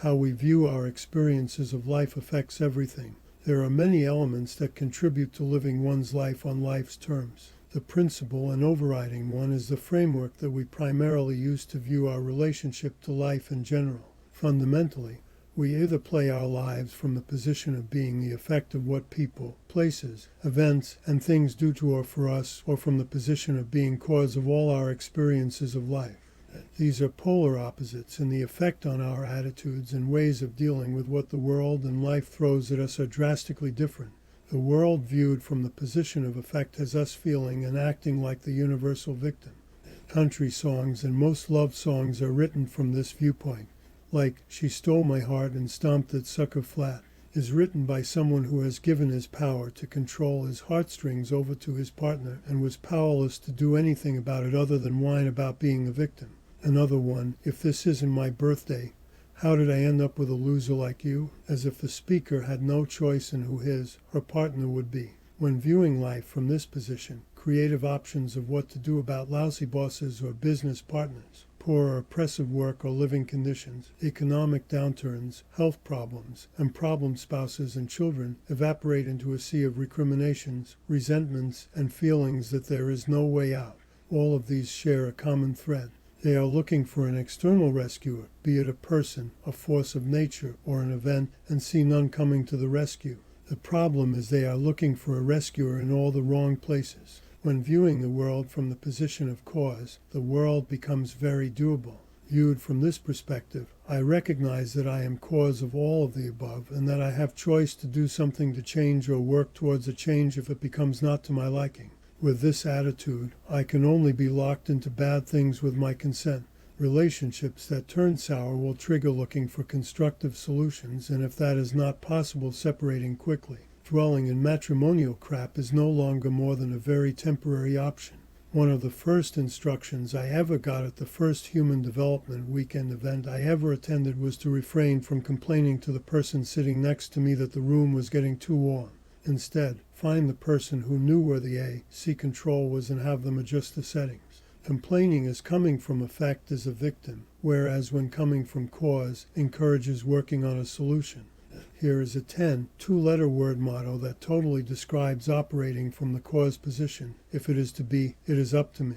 How we view our experiences of life affects everything. There are many elements that contribute to living one's life on life's terms. The principal and overriding one is the framework that we primarily use to view our relationship to life in general. Fundamentally, we either play our lives from the position of being the effect of what people, places, events, and things do to or for us, or from the position of being cause of all our experiences of life. These are polar opposites, and the effect on our attitudes and ways of dealing with what the world and life throws at us are drastically different. The world viewed from the position of effect has us feeling and acting like the universal victim. Country songs and most love songs are written from this viewpoint. Like "She Stole My Heart and Stomped That Sucker Flat" is written by someone who has given his power to control his heartstrings over to his partner and was powerless to do anything about it other than whine about being the victim. Another one, "If This Isn't My Birthday, How Did I End Up With a Loser Like You?" as if the speaker had no choice in who his, her partner would be. When viewing life from this position, creative options of what to do about lousy bosses or business partners, poor or oppressive work or living conditions, economic downturns, health problems, and problem spouses and children evaporate into a sea of recriminations, resentments, and feelings that there is no way out. All of these share a common thread. They are looking for an external rescuer, be it a person, a force of nature, or an event, and see none coming to the rescue. The problem is they are looking for a rescuer in all the wrong places. When viewing the world from the position of cause, the world becomes very doable. Viewed from this perspective, I recognize that I am cause of all of the above and that I have choice to do something to change or work towards a change if it becomes not to my liking. With this attitude, I can only be locked into bad things with my consent. Relationships that turn sour will trigger looking for constructive solutions, and if that is not possible, separating quickly. Dwelling in matrimonial crap is no longer more than a very temporary option. One of the first instructions I ever got at the first Human Development Weekend event I ever attended was to refrain from complaining to the person sitting next to me that the room was getting too warm. Instead, find the person who knew where the AC control was and have them adjust the settings. Complaining is coming from effect as a victim, whereas when coming from cause, encourages working on a solution. Here is a 2-letter word motto that totally describes operating from the cause position. If it is to be, it is up to me.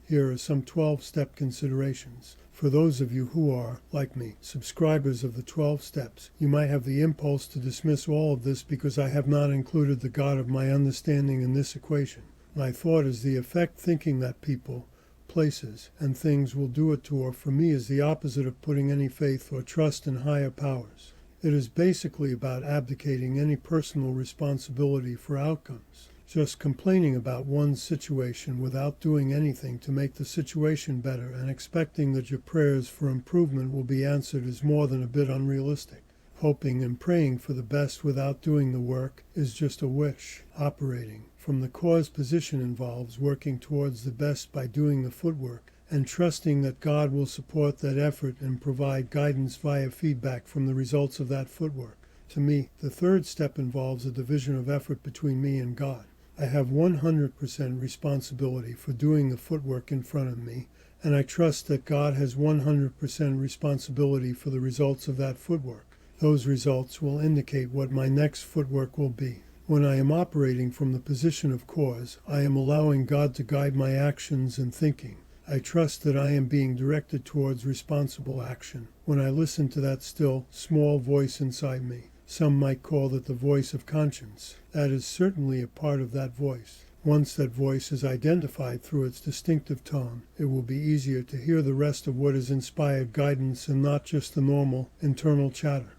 Here are some 12-step considerations. For those of you who are, like me, subscribers of the 12 steps, you might have the impulse to dismiss all of this because I have not included the God of my understanding in this equation. My thought is the effect thinking that people, places, and things will do it to or for me is the opposite of putting any faith or trust in higher powers. It is basically about abdicating any personal responsibility for outcomes. Just complaining about one's situation without doing anything to make the situation better and expecting that your prayers for improvement will be answered is more than a bit unrealistic. Hoping and praying for the best without doing the work is just a wish. Operating from the cause position involves working towards the best by doing the footwork and trusting that God will support that effort and provide guidance via feedback from the results of that footwork. To me, the third step involves a division of effort between me and God. I have 100% responsibility for doing the footwork in front of me, and I trust that God has 100% responsibility for the results of that footwork. Those results will indicate what my next footwork will be. When I am operating from the position of cause, I am allowing God to guide my actions and thinking. I trust that I am being directed towards responsible action. When I listen to that still, small voice inside me, some might call it the voice of conscience. That is certainly a part of that voice. Once that voice is identified through its distinctive tone, it will be easier to hear the rest of what is inspired guidance and not just the normal internal chatter.